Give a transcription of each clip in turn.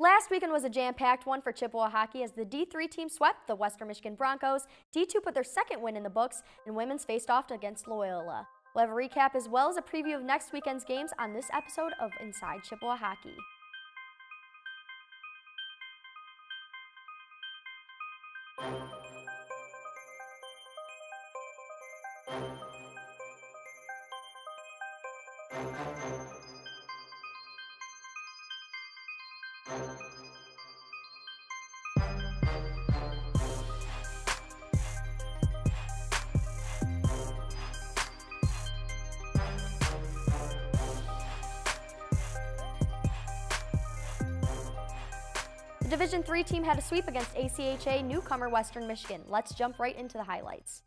Last weekend was a jam-packed one for Chippewa hockey as the D3 team swept the Western Michigan Broncos. D2 put their second win in the books, and women's faced off against Loyola. We'll have a recap as well as a preview of next weekend's games on this episode of Inside Chippewa Hockey. The Division III team had a sweep against ACHA newcomer Western Michigan. Let's jump right into the highlights.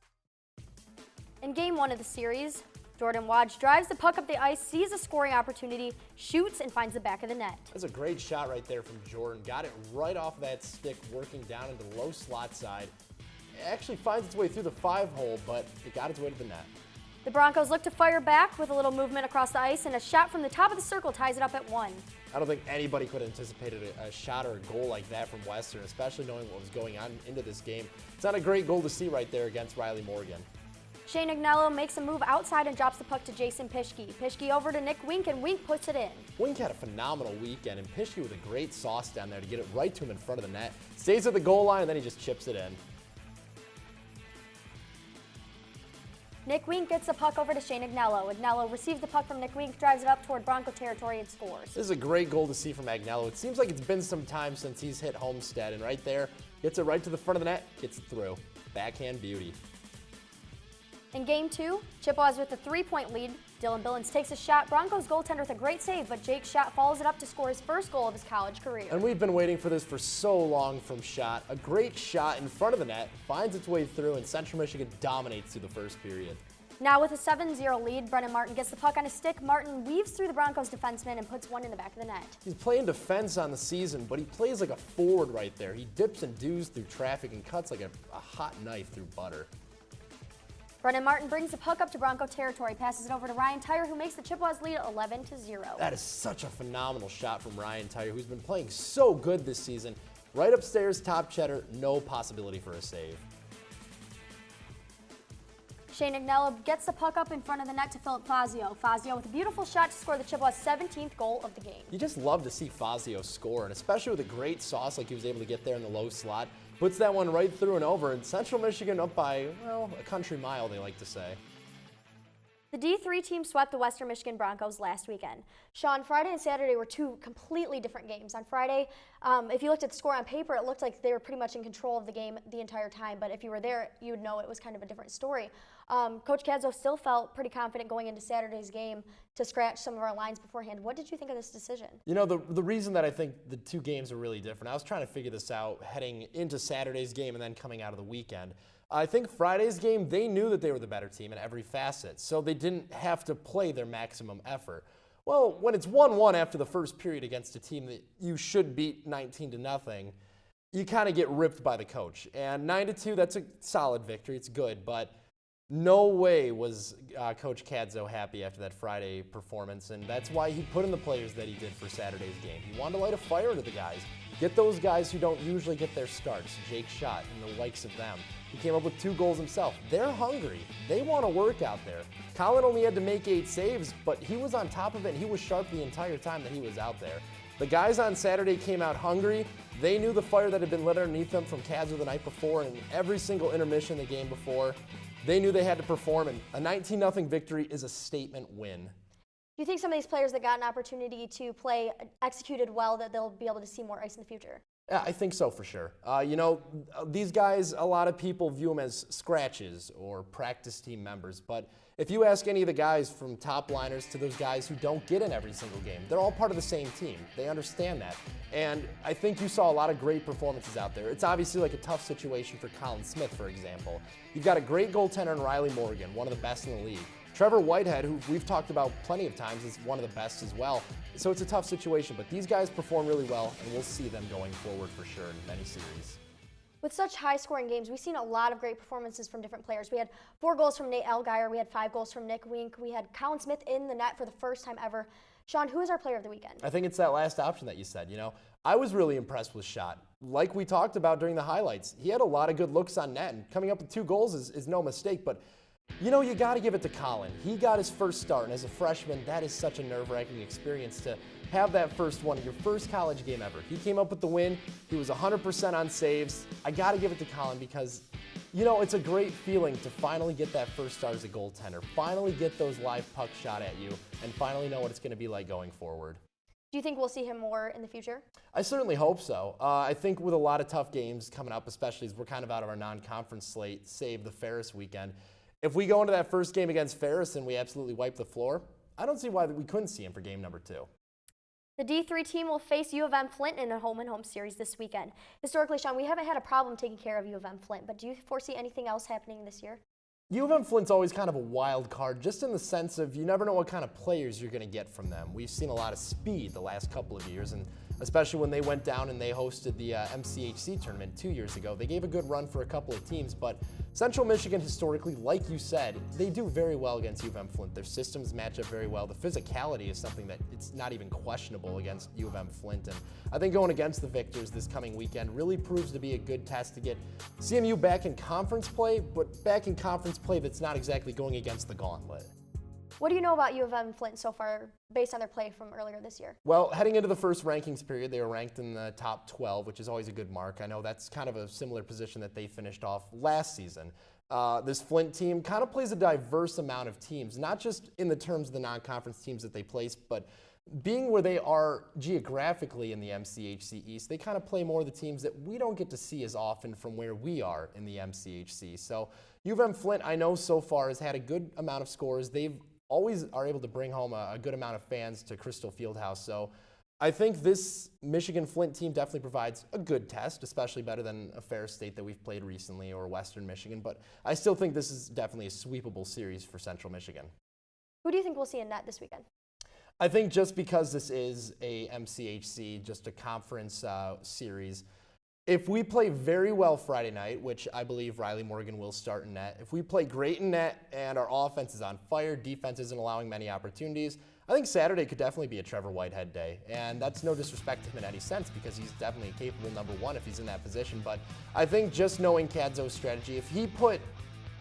In Game 1 of the series, Jordan Wadge drives the puck up the ice, sees a scoring opportunity, shoots, and finds the back of the net. That's a great shot right there from Jordan. Got it right off that stick, working down into the low slot side. It actually finds its way through the 5-hole, but it got its way to the net. The Broncos look to fire back with a little movement across the ice, and a shot from the top of the circle ties it up at 1. I don't think anybody could have anticipated a shot or a goal like that from Western, especially knowing what was going on into this game. It's not a great goal to see right there against Riley Morgan. Shane Agnello makes a move outside and drops the puck to Jason Pischke. Pischke over to Nick Wink, and Wink puts it in. Wink had a phenomenal weekend, and Pischke with a great sauce down there to get it right to him in front of the net. Stays at the goal line, and then he just chips it in. Nick Wink gets the puck over to Shane Agnello. Agnello receives the puck from Nick Wink, drives it up toward Bronco territory, and scores. This is a great goal to see from Agnello. It seems like it's been some time since he's hit Homestead, and right there, gets it right to the front of the net, gets it through. Backhand beauty. In Game 2, Chippewa's with a 3-point lead. Dylan Billings takes a shot. Broncos goaltender with a great save, but Jake Schott follows it up to score his first goal of his college career. And we've been waiting for this for so long from Schott. A great shot in front of the net, finds its way through, and Central Michigan dominates through the first period. Now with a 7-0 lead, Brennan Martin gets the puck on his stick. Martin weaves through the Broncos defenseman and puts one in the back of the net. He's playing defense on the season, but he plays like a forward right there. He dips and doos through traffic and cuts like a hot knife through butter. Brennan Martin brings the puck up to Bronco territory, passes it over to Ryan Tyre, who makes the Chippewas lead 11-0. That is such a phenomenal shot from Ryan Tyre, who's been playing so good this season. Right upstairs, top cheddar, no possibility for a save. Shane Agnello gets the puck up in front of the net to Philip Fazio. Fazio with a beautiful shot to score the Chippewas' 17th goal of the game. You just love to see Fazio score, and especially with a great sauce like he was able to get there in the low slot. Puts that one right through and over, and Central Michigan up by, well, a country mile, they like to say. The D3 team swept the Western Michigan Broncos last weekend. Sean, Friday and Saturday were two completely different games. On Friday, if you looked at the score on paper, it looked like they were pretty much in control of the game the entire time, but if you were there, you would know it was kind of a different story. Coach Kadzo still felt pretty confident going into Saturday's game to scratch some of our lines beforehand. What did you think of this decision? You know, the reason that I think the two games are really different, I was trying to figure this out heading into Saturday's game and then coming out of the weekend. I think Friday's game, they knew that they were the better team in every facet, so they didn't have to play their maximum effort. Well, when it's 1-1 after the first period against a team that you should beat 19-0, you kind of get ripped by the coach. And 9-2, that's a solid victory. It's good, but no way was Coach Kadzo happy after that Friday performance, and that's why he put in the players that he did for Saturday's game. He wanted to light a fire into the guys. Get those guys who don't usually get their starts, Jake Schott and the likes of them. He came up with 2 goals himself. They're hungry. They want to work out there. Colin only had to make 8 saves, but he was on top of it, and he was sharp the entire time that he was out there. The guys on Saturday came out hungry. They knew the fire that had been lit underneath them from Kadzo the night before, and every single intermission the game before, they knew they had to perform, and a 19-0 victory is a statement win. Do you think some of these players that got an opportunity to play executed well, that they'll be able to see more ice in the future? Yeah, I think so for sure. You know, these guys, a lot of people view them as scratches or practice team members, but if you ask any of the guys from top liners to those guys who don't get in every single game, they're all part of the same team. They understand that. And I think you saw a lot of great performances out there. It's obviously like a tough situation for Colin Smith, for example. You've got a great goaltender in Riley Morgan, one of the best in the league. Trevor Whitehead, who we've talked about plenty of times, is one of the best as well. So it's a tough situation, but these guys perform really well, and we'll see them going forward for sure in many series. With such high-scoring games, we've seen a lot of great performances from different players. We had 4 goals from Nate Elgeier. We had 5 goals from Nick Wink. We had Colin Smith in the net for the first time ever. Sean, who is our player of the weekend? I think it's that last option that you said. I was really impressed with Schott. Like we talked about during the highlights, he had a lot of good looks on net, and coming up with 2 goals is no mistake. But you got to give it to Colin. He got his first start, and as a freshman, that is such a nerve-wracking experience to have that first one, your first college game ever. He came up with the win. He was 100% on saves. I got to give it to Colin because, it's a great feeling to finally get that first start as a goaltender, finally get those live pucks shot at you, and finally know what it's going to be like going forward. Do you think we'll see him more in the future? I certainly hope so. I think with a lot of tough games coming up, especially as we're kind of out of our non-conference slate, save the Ferris weekend, if we go into that first game against Ferris and we absolutely wipe the floor, I don't see why we couldn't see him for game number 2. The D3 team will face U of M Flint in a home-and-home series this weekend. Historically, Sean, we haven't had a problem taking care of U of M Flint, but do you foresee anything else happening this year? U of M Flint's always kind of a wild card, just in the sense of you never know what kind of players you're going to get from them. We've seen a lot of speed the last couple of years, and especially when they went down and they hosted the MCHC tournament 2 years ago. They gave a good run for a couple of teams, but Central Michigan historically, like you said, they do very well against U of M Flint. Their systems match up very well. The physicality is something that it's not even questionable against U of M Flint, and I think going against the Victors this coming weekend really proves to be a good test to get CMU back in conference play, but back in conference play that's not exactly going against the gauntlet. What do you know about U of M Flint so far based on their play from earlier this year? Well, heading into the first rankings period, they were ranked in the top 12, which is always a good mark. I know that's kind of a similar position that they finished off last season. This Flint team kind of plays a diverse amount of teams, not just in the terms of the non-conference teams that they place, but being where they are geographically in the MCHC East, they kind of play more of the teams that we don't get to see as often from where we are in the MCHC. So U of M Flint, I know so far, has had a good amount of scores. They've always are able to bring home a good amount of fans to Crystal Fieldhouse. So I think this Michigan Flint team definitely provides a good test, especially better than a Ferris State that we've played recently or Western Michigan. But I still think this is definitely a sweepable series for Central Michigan. Who do you think we'll see in net this weekend? I think just because this is a MCHC, just a conference series, if we play very well Friday night, which I believe Riley Morgan will start in net, if we play great in net and our offense is on fire, defense isn't allowing many opportunities, I think Saturday could definitely be a Trevor Whitehead day. And that's no disrespect to him in any sense because he's definitely a capable number 1 if he's in that position. But I think just knowing Cadzo's strategy, if he put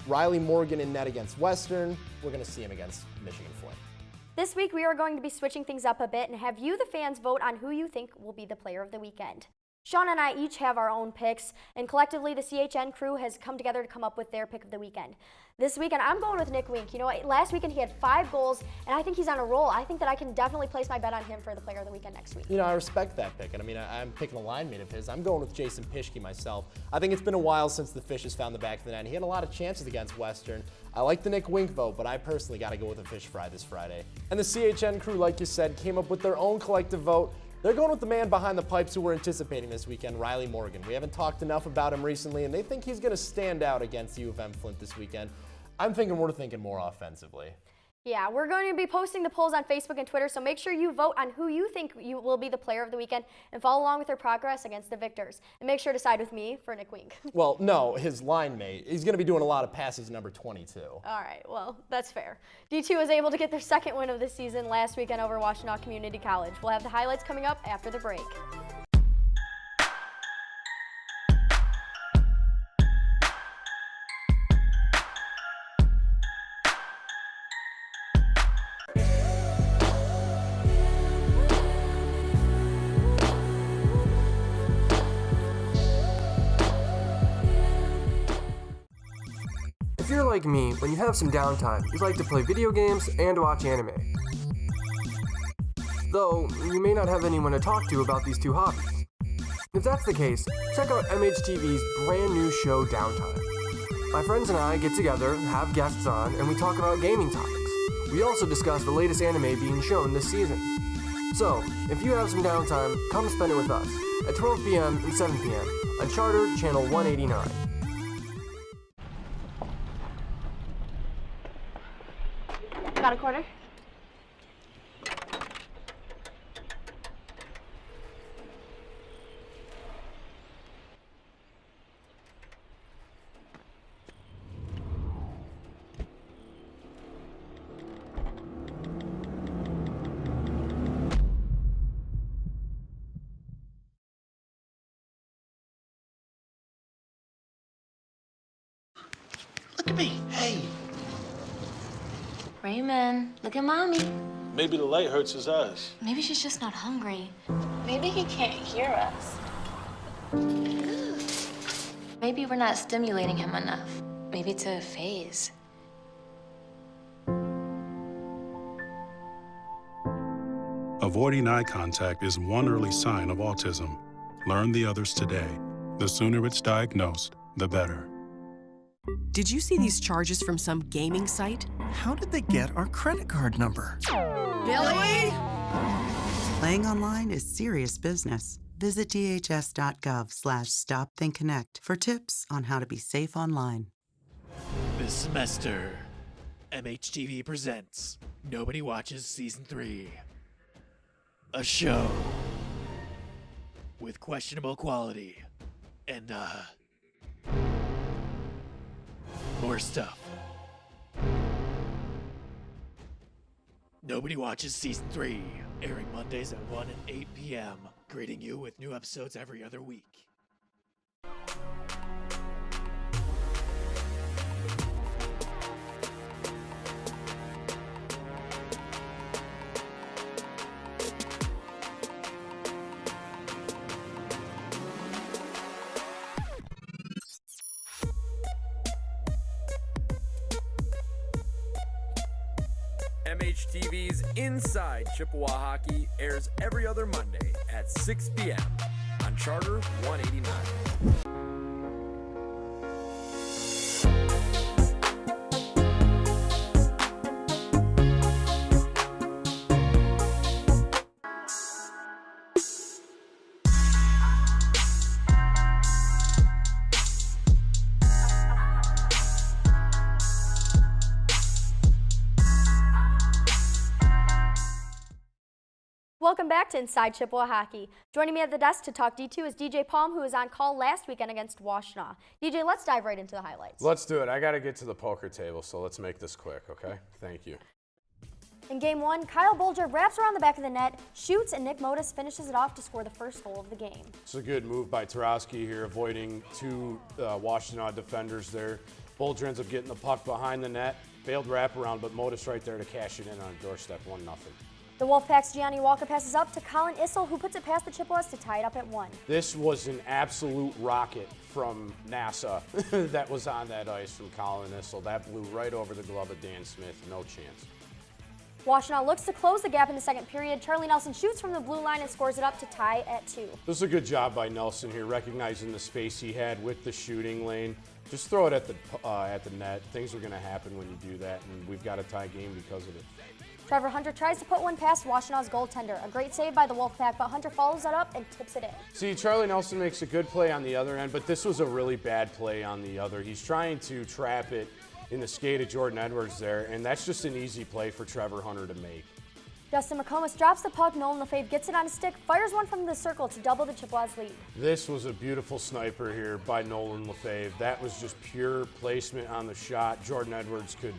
Riley Morgan in net against Western, we're going to see him against Michigan Flint. This week we are going to be switching things up a bit and have you, the fans, vote on who you think will be the player of the weekend. Sean and I each have our own picks, and collectively the CHN crew has come together to come up with their pick of the weekend. This weekend, I'm going with Nick Wink. Last weekend he had 5 goals, and I think he's on a roll. I think that I can definitely place my bet on him for the player of the weekend next week. I respect that pick, and I'm picking a line mate of his. I'm going with Jason Pischke myself. I think it's been a while since the Fish has found the back of the net. He had a lot of chances against Western. I like the Nick Wink vote, but I personally got to go with a fish fry this Friday. And the CHN crew, like you said, came up with their own collective vote. They're going with the man behind the pipes who we're anticipating this weekend, Riley Morgan. We haven't talked enough about him recently, and they think he's going to stand out against U of M Flint this weekend. I'm thinking we're thinking more offensively. Yeah, we're going to be posting the polls on Facebook and Twitter, so make sure you vote on who you think you will be the player of the weekend and follow along with their progress against the Victors. And make sure to side with me for Nick Wink. Well, no, his line mate. He's going to be doing a lot of passes number 22. All right, well, that's fair. D2 was able to get their second win of the season last weekend over Washtenaw Community College. We'll have the highlights coming up after the break. If you're like me, when you have some downtime, you like to play video games and watch anime. Though, you may not have anyone to talk to about these 2 hobbies. If that's the case, check out MHTV's brand new show, Downtime. My friends and I get together, have guests on, and we talk about gaming topics. We also discuss the latest anime being shown this season. So, if you have some downtime, come spend it with us at 12 p.m. and 7 p.m. on Charter Channel 189. Got a quarter? Look at me. Hey. Raymond, look at mommy. Maybe the light hurts his eyes. Maybe she's just not hungry. Maybe he can't hear us. Maybe we're not stimulating him enough. Maybe it's a phase. Avoiding eye contact is one early sign of autism. Learn the others today. The sooner it's diagnosed, the better. Did you see these charges from some gaming site? How did they get our credit card number? Billy? Playing online is serious business. Visit dhs.gov/stopthinkconnect for tips on how to be safe online. This semester, MHTV presents Nobody Watches Season 3. A show with questionable quality and, more stuff. Nobody Watches Season 3, airing Mondays at 1 and 8 p.m., greeting you with new episodes every other week. MHTV's Inside Chippewa Hockey airs every other Monday at 6 p.m. on Charter 189. Welcome back to Inside Chippewa Hockey. Joining me at the desk to talk D2 is DJ Palm, who was on call last weekend against Washtenaw. DJ, let's dive right into the highlights. Let's do it. I got to get to the poker table, so let's make this quick, okay? Thank you. In Game 1, Kyle Bolger wraps around the back of the net, shoots, and Nick Modis finishes it off to score the first goal of the game. It's a good move by Tarowski here, avoiding two Washtenaw defenders there. Bolger ends up getting the puck behind the net, failed wraparound, but Modis right there to cash it in on a doorstep, 1-0. The Wolfpack's Gianni Walker passes up to Colin Issel, who puts it past the Chippewas to tie it up at 1. This was an absolute rocket from NASA that was on that ice from Colin Issel. That blew right over the glove of Dan Smith, no chance. Washtenaw looks to close the gap in the second period. Charlie Nelson shoots from the blue line and scores it up to tie at 2. This is a good job by Nelson here, recognizing the space he had with the shooting lane. Just throw it at the net. Things are going to happen when you do that, and we've got a tie game because of it. Trevor Hunter tries to put one past Washtenaw's goaltender. A great save by the Wolfpack, but Hunter follows that up and tips it in. See, Charlie Nelson makes a good play on the other end, but this was a really bad play on the other. He's trying to trap it in the skate of Jordan Edwards there, and that's just an easy play for Trevor Hunter to make. Justin McComas drops the puck. Nolan Lefebvre gets it on his stick, fires one from the circle to double the Chippewas' lead. This was a beautiful sniper here by Nolan Lefebvre. That was just pure placement on the shot. Jordan Edwards could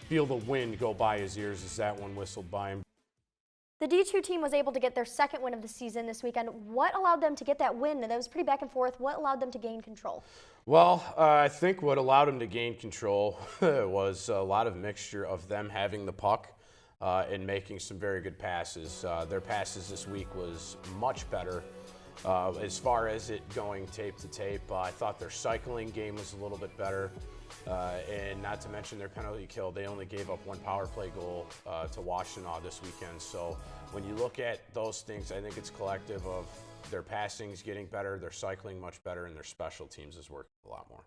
feel the wind go by his ears as that one whistled by him. The D2 team was able to get their second win of the season this weekend. What allowed them to get that win? That was pretty back and forth. What allowed them to gain control? Well, I think what allowed them to gain control was a lot of mixture of them having the puck and making some very good passes. Their passes this week was much better as far as it going tape to tape. I thought their cycling game was a little bit better. And not to mention their penalty kill. They only gave up one power play goal to Washtenaw this weekend. So when you look at those things, I think it's collective of their passing's getting better, their cycling much better, and their special teams is working a lot more.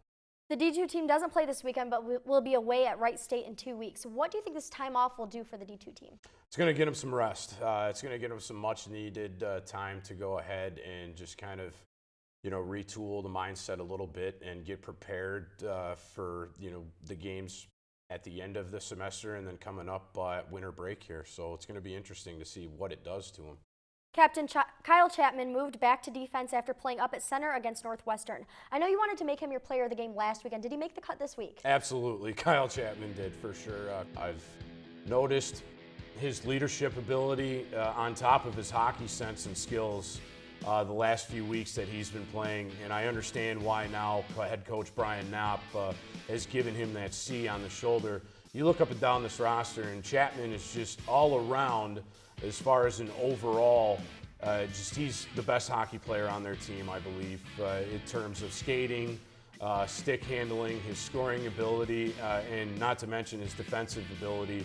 The D2 team doesn't play this weekend, but will be away at Wright State in 2 weeks. What do you think this time off will do for the D2 team? It's going to get them some rest. It's going to get them some much-needed time to go ahead and just kind of, retool the mindset a little bit and get prepared for, the games at the end of the semester and then coming up at winter break here. So it's going to be interesting to see what it does to them. Captain Kyle Chapman moved back to defense after playing up at center against Northwestern. I know you wanted to make him your player of the game last weekend. Did he make the cut this week? Absolutely. Kyle Chapman did, for sure. I've noticed his leadership ability on top of his hockey sense and skills the last few weeks that he's been playing, and I understand why now head coach Brian Knopp has given him that C on the shoulder. You look up and down this roster, and Chapman is just all around as far as an overall, he's the best hockey player on their team, I believe, in terms of skating, stick handling, his scoring ability, and not to mention his defensive ability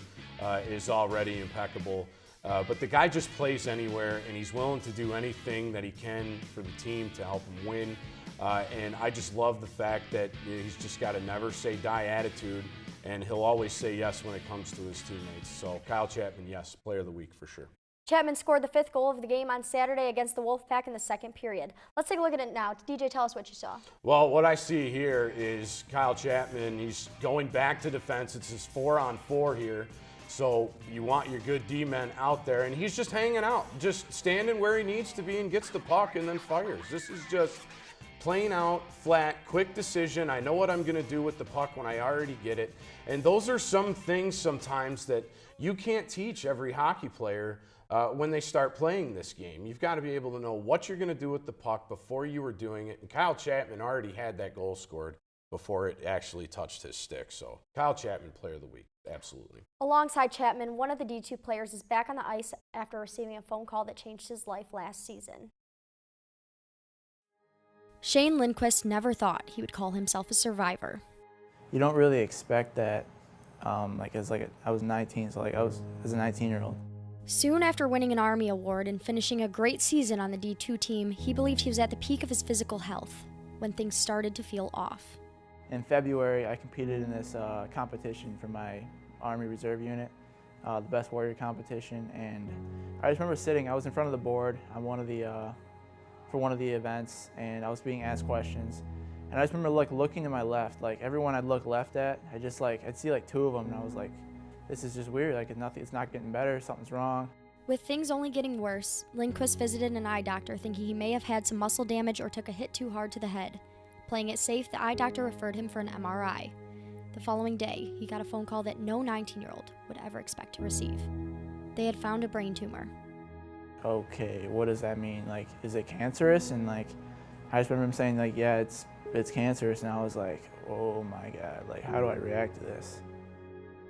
is already impeccable. But the guy just plays anywhere, and he's willing to do anything that he can for the team to help him win. And I just love the fact that he's just got a never say die attitude, and he'll always say yes when it comes to his teammates. So Kyle Chapman, yes, player of the week for sure. Chapman scored the 5th goal of the game on Saturday against the Wolfpack in the 2nd period. Let's take a look at it now. DJ, tell us what you saw. Well, what I see here is Kyle Chapman. He's going back to defense. It's his 4-on-4 here. So you want your good D-men out there, and he's just hanging out, just standing where he needs to be and gets the puck and then fires. This is just plain out, flat, quick decision. I know what I'm going to do with the puck when I already get it. And those are some things sometimes that you can't teach every hockey player when they start playing this game. You've got to be able to know what you're going to do with the puck before you were doing it. And Kyle Chapman already had that goal scored before it actually touched his stick. So Kyle Chapman, player of the week, absolutely. Alongside Chapman, one of the D2 players is back on the ice after receiving a phone call that changed his life last season. Shane Lindquist never thought he would call himself a survivor. You don't really expect that. I was 19, so I was as a 19-year-old. Soon after winning an Army Award and finishing a great season on the D2 team, he believed he was at the peak of his physical health when things started to feel off. In February, I competed in this competition for my Army Reserve unit, the Best Warrior competition, and I just remember I was in front of the board on for one of the events, and I was being asked questions, and I just remember looking to my left, everyone I'd look left at, I'd see 2 of them, and I was like, this is just weird, it's not getting better, something's wrong. With things only getting worse, Lindquist visited an eye doctor thinking he may have had some muscle damage or took a hit too hard to the head. Playing it safe, the eye doctor referred him for an MRI. The following day, he got a phone call that no 19-year-old would ever expect to receive. They had found a brain tumor. Okay, what does that mean? Is it cancerous? And I just remember him saying yeah, it's cancerous, and I was like, oh my God, how do I react to this?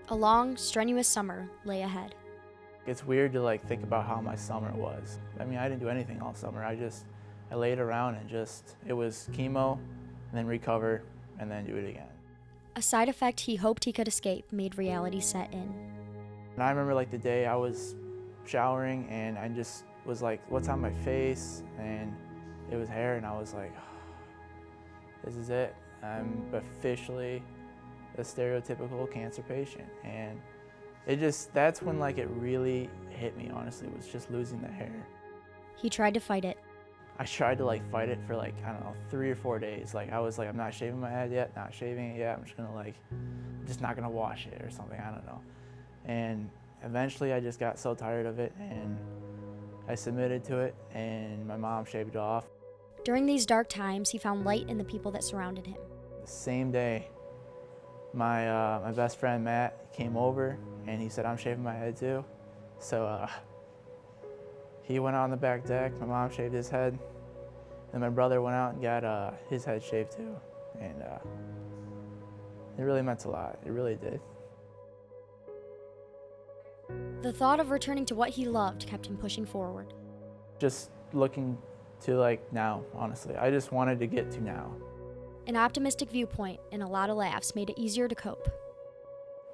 A long, strenuous summer lay ahead. It's weird to think about how my summer was. I mean, I didn't do anything all summer. I laid around and it was chemo, and then recover, and then do it again. A side effect he hoped he could escape made reality set in. And I remember the day I was showering, and I just was like, what's on my face? And it was hair, and I was like, oh, this is it. I'm officially a stereotypical cancer patient. And that's when it really hit me, honestly, was just losing the hair. He tried to fight it. I tried to fight it for I don't know, 3 or 4 days. I was I'm not shaving my head yet, not shaving it yet. I'm just gonna just not gonna wash it or something, I don't know. And eventually I just got so tired of it, and I submitted to it, and my mom shaved it off. During these dark times, he found light in the people that surrounded him. The same day, my best friend Matt came over, and he said, I'm shaving my head too. So he went out on the back deck, my mom shaved his head, and my brother went out and got his head shaved too. And it really meant a lot, it really did. The thought of returning to what he loved kept him pushing forward. Just looking to now, honestly. I just wanted to get to now. An optimistic viewpoint and a lot of laughs made it easier to cope.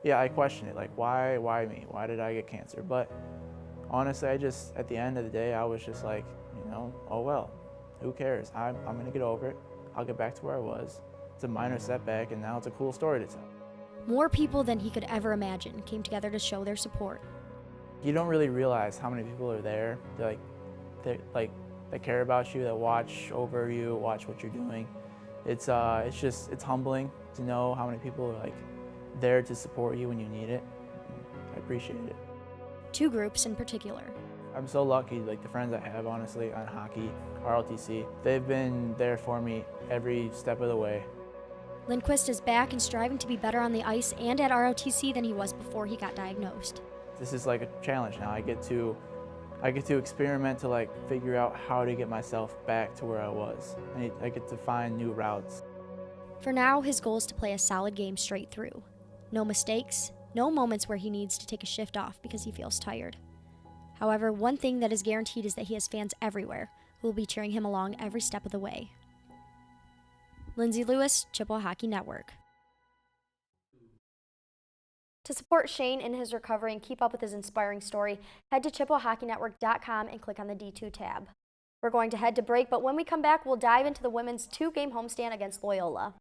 Yeah, I questioned it, why me? Why did I get cancer? But honestly, at the end of the day, I was just oh well, who cares? I'm gonna get over it. I'll get back to where I was. It's a minor setback, and now it's a cool story to tell. More people than he could ever imagine came together to show their support. You don't really realize how many people are there. That care about you, that watch over you, watch what you're doing. It's humbling to know how many people are there to support you when you need it. I appreciate it. 2 groups in particular. I'm so lucky, the friends I have, honestly, on hockey, ROTC, they've been there for me every step of the way. Lindquist is back and striving to be better on the ice and at ROTC than he was before he got diagnosed. This is a challenge now. I get to I get to experiment to figure out how to get myself back to where I was. I get to find new routes. For now, his goal is to play a solid game straight through. No mistakes, no moments where he needs to take a shift off because he feels tired. However, one thing that is guaranteed is that he has fans everywhere who will be cheering him along every step of the way. Lindsay Lewis, Chippewa Hockey Network. To support Shane in his recovery and keep up with his inspiring story, head to ChippewaHockeyNetwork.com and click on the D2 tab. We're going to head to break, but when we come back, we'll dive into the women's 2-game homestand against Loyola.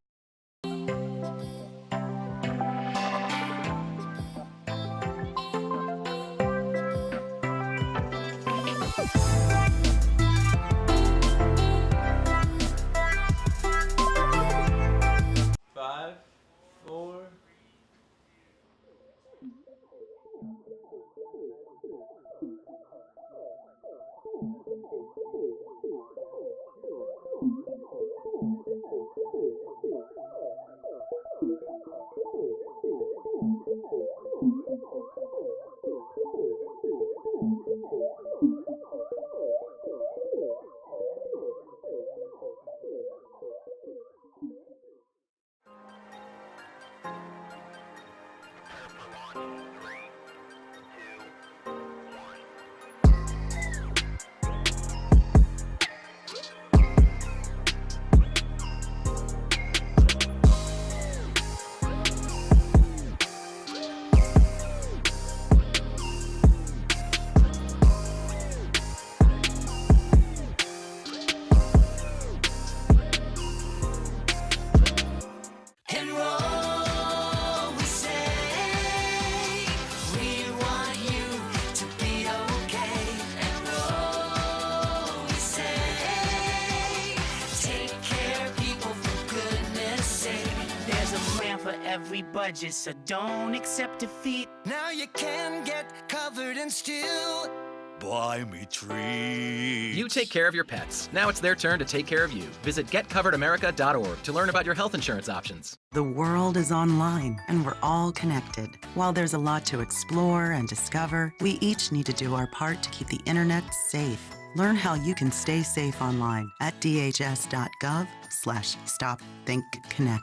Every budget, so don't accept defeat. Now you can get covered and still buy me treats. You take care of your pets. Now it's their turn to take care of you. Visit getcoveredamerica.org to learn about your health insurance options. The world is online, and we're all connected. While there's a lot to explore and discover, we each need to do our part to keep the internet safe. Learn how you can stay safe online at dhs.gov/stopthinkconnect.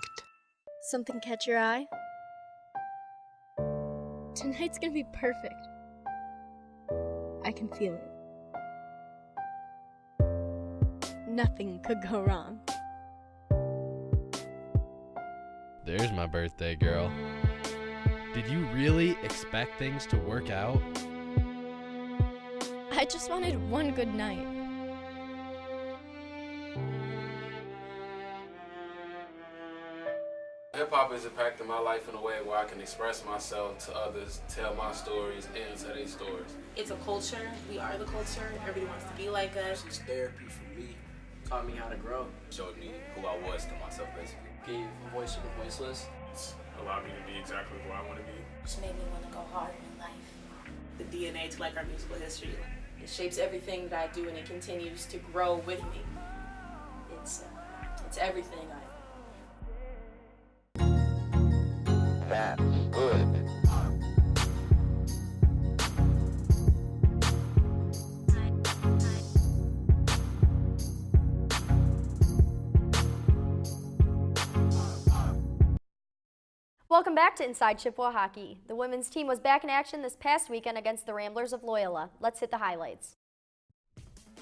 Something catch your eye? Tonight's gonna be perfect. I can feel it. Nothing could go wrong. There's my birthday girl. Did you really expect things to work out? I just wanted one good night. Hip-hop has impacted my life in a way where I can express myself to others, tell my stories, and tell their stories. It's a culture. We are the culture. Everybody wants to be like us. It's therapy for me. Taught me how to grow. Showed me who I was to myself, basically. Gave a voice to the voiceless. It's allowed me to be exactly who I want to be. Just made me want to go harder in life. The DNA to our musical history. It shapes everything that I do, and it continues to grow with me. It's everything I. That's good. Welcome back to Inside Chippewa Hockey. The women's team was back in action this past weekend against the Ramblers of Loyola. Let's hit the highlights.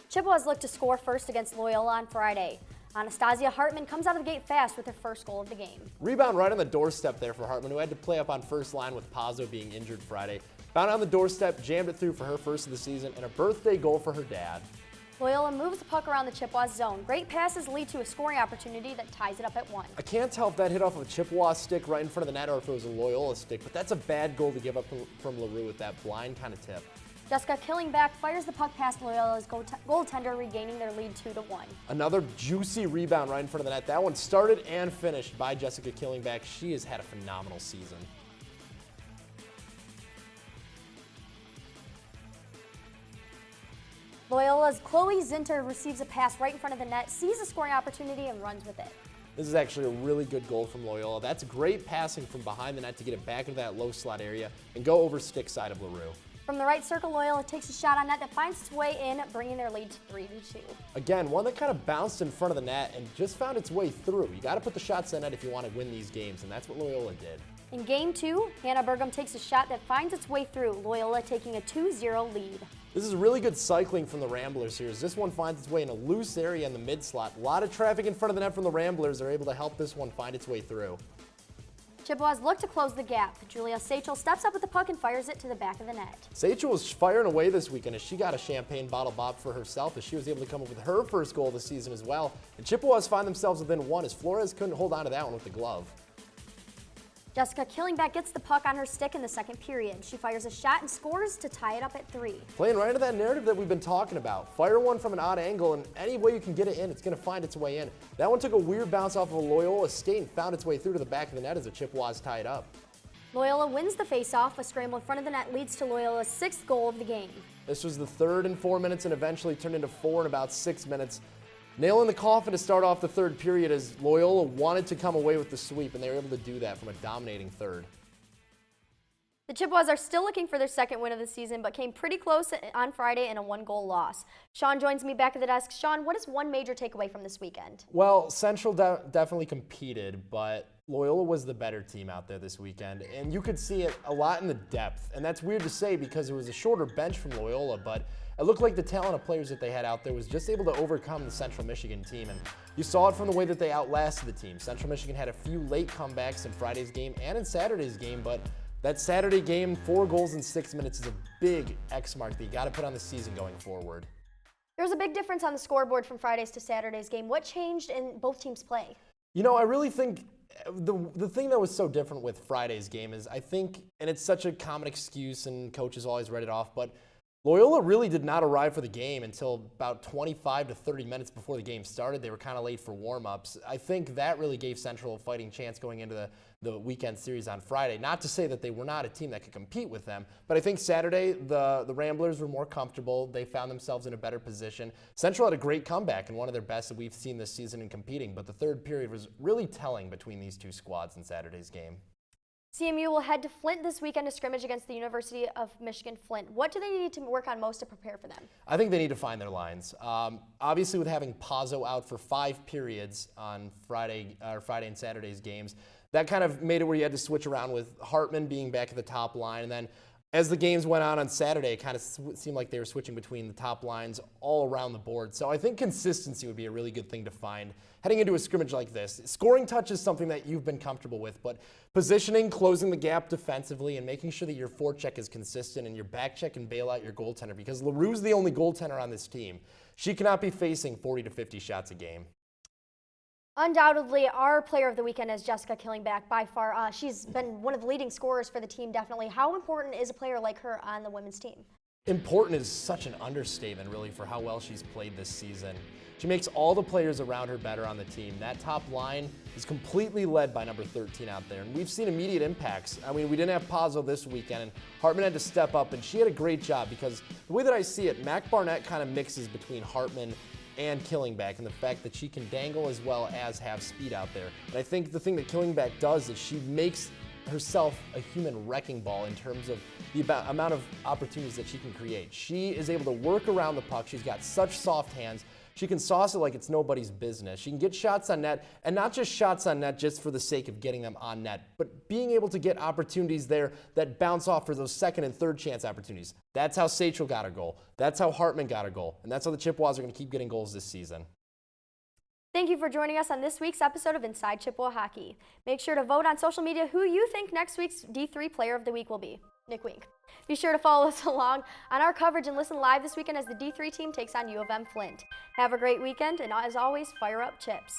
Chippewa's looked to score first against Loyola on Friday. Anastasia Hartman comes out of the gate fast with her first goal of the game. Rebound right on the doorstep there for Hartman, who had to play up on first line with Pazzo being injured Friday. Found on the doorstep, jammed it through for her first of the season, and a birthday goal for her dad. Loyola moves the puck around the Chippewa zone. Great passes lead to a scoring opportunity that ties it up at 1. I can't tell if that hit off of a Chippewa stick right in front of the net or if it was a Loyola stick, but that's a bad goal to give up from LaRue with that blind kind of tip. Jessica Killingback fires the puck past Loyola's goaltender, regaining their lead 2-1. Another juicy rebound right in front of the net. That one started and finished by Jessica Killingback. She has had a phenomenal season. Loyola's Chloe Zinter receives a pass right in front of the net, sees a scoring opportunity, and runs with it. This is actually a really good goal from Loyola. That's great passing from behind the net to get it back into that low slot area and go over stick side of LaRue. From the right circle, Loyola takes a shot on net that finds its way in, bringing their lead to 3-2. Again, one that kind of bounced in front of the net and just found its way through. You got to put the shots in net if you want to win these games, and that's what Loyola did. In Game 2, Hannah Burgum takes a shot that finds its way through, Loyola taking a 2-0 lead. This is really good cycling from the Ramblers here as this one finds its way in a loose area in the mid-slot. A lot of traffic in front of the net from the Ramblers. They're able to help this one find its way through. Chippewas look to close the gap. Julia Sachel steps up with the puck and fires it to the back of the net. Sachel was firing away this weekend as she got a champagne bottle bop for herself as she was able to come up with her first goal of the season as well. And Chippewas find themselves within one as Flores couldn't hold on to that one with the glove. Jessica Killingback gets the puck on her stick in the second period. She fires a shot and scores to tie it up at 3. Playing right into that narrative that we've been talking about. Fire one from an odd angle, and any way you can get it in, it's going to find its way in. That one took a weird bounce off of a Loyola skate and found its way through to the back of the net as the Chippewas tie it up. Loyola wins the faceoff. A scramble in front of the net leads to Loyola's 6th goal of the game. This was the third in 4 minutes and eventually turned into 4 in about 6 minutes. Nail in the coffin to start off the third period as Loyola wanted to come away with the sweep, and they were able to do that from a dominating third. The Chippewas are still looking for their second win of the season, but came pretty close on Friday in a 1-goal loss. Sean joins me back at the desk. Sean, what is one major takeaway from this weekend? Well, Central definitely competed, but Loyola was the better team out there this weekend, and you could see it a lot in the depth. And that's weird to say because it was a shorter bench from Loyola, but it looked like the talent of players that they had out there was just able to overcome the Central Michigan team. And you saw it from the way that they outlasted the team. Central Michigan had a few late comebacks in Friday's game and in Saturday's game, but that Saturday game, 4 goals in 6 minutes is a big X mark that you got to put on the season going forward. There was a big difference on the scoreboard from Friday's to Saturday's game. What changed in both teams' play? You know, I really think the thing that was so different with Friday's game is I think, and it's such a common excuse and coaches always write it off, but Loyola really did not arrive for the game until about 25 to 30 minutes before the game started. They were kind of late for warm-ups. I think that really gave Central a fighting chance going into the weekend series on Friday. Not to say that they were not a team that could compete with them, but I think Saturday the Ramblers were more comfortable. They found themselves in a better position. Central had a great comeback and one of their best that we've seen this season in competing, but the third period was really telling between these two squads in Saturday's game. CMU will head to Flint this weekend to scrimmage against the University of Michigan Flint. What do they need to work on most to prepare for them? I think they need to find their lines. Obviously, with having Pazzo out for 5 periods on Friday and Saturday's games, that kind of made it where you had to switch around with Hartman being back at the top line. And then as the games went on Saturday, it kind of seemed like they were switching between the top lines all around the board. So I think consistency would be a really good thing to find heading into a scrimmage like this. Scoring touch is something that you've been comfortable with, but positioning, closing the gap defensively, and making sure that your forecheck is consistent and your back check and bail out your goaltender, because LaRue's the only goaltender on this team. She cannot be facing 40 to 50 shots a game. Undoubtedly, our player of the weekend is Jessica Killingback by far. She's been one of the leading scorers for the team, definitely. How important is a player like her on the women's team? Important is such an understatement, really, for how well she's played this season. She makes all the players around her better on the team. That top line is completely led by number 13 out there, and we've seen immediate impacts. I mean, we didn't have Pazzo this weekend, and Hartman had to step up, and she had a great job because the way that I see it, Mac Barnett kind of mixes between Hartman and Killingback, and the fact that she can dangle as well as have speed out there. And I think the thing that Killingback does is she makes herself a human wrecking ball in terms of the amount of opportunities that she can create. She is able to work around the puck. She's got such soft hands. She can sauce it like it's nobody's business. She can get shots on net, and not just shots on net just for the sake of getting them on net, but being able to get opportunities there that bounce off for those second and third chance opportunities. That's how Sachel got a goal. That's how Hartman got a goal. And that's how the Chippewas are going to keep getting goals this season. Thank you for joining us on this week's episode of Inside Chippewa Hockey. Make sure to vote on social media who you think next week's D3 Player of the Week will be. Nick Wink. Be sure to follow us along on our coverage and listen live this weekend as the D3 team takes on U of M Flint. Have a great weekend, and as always, fire up Chips.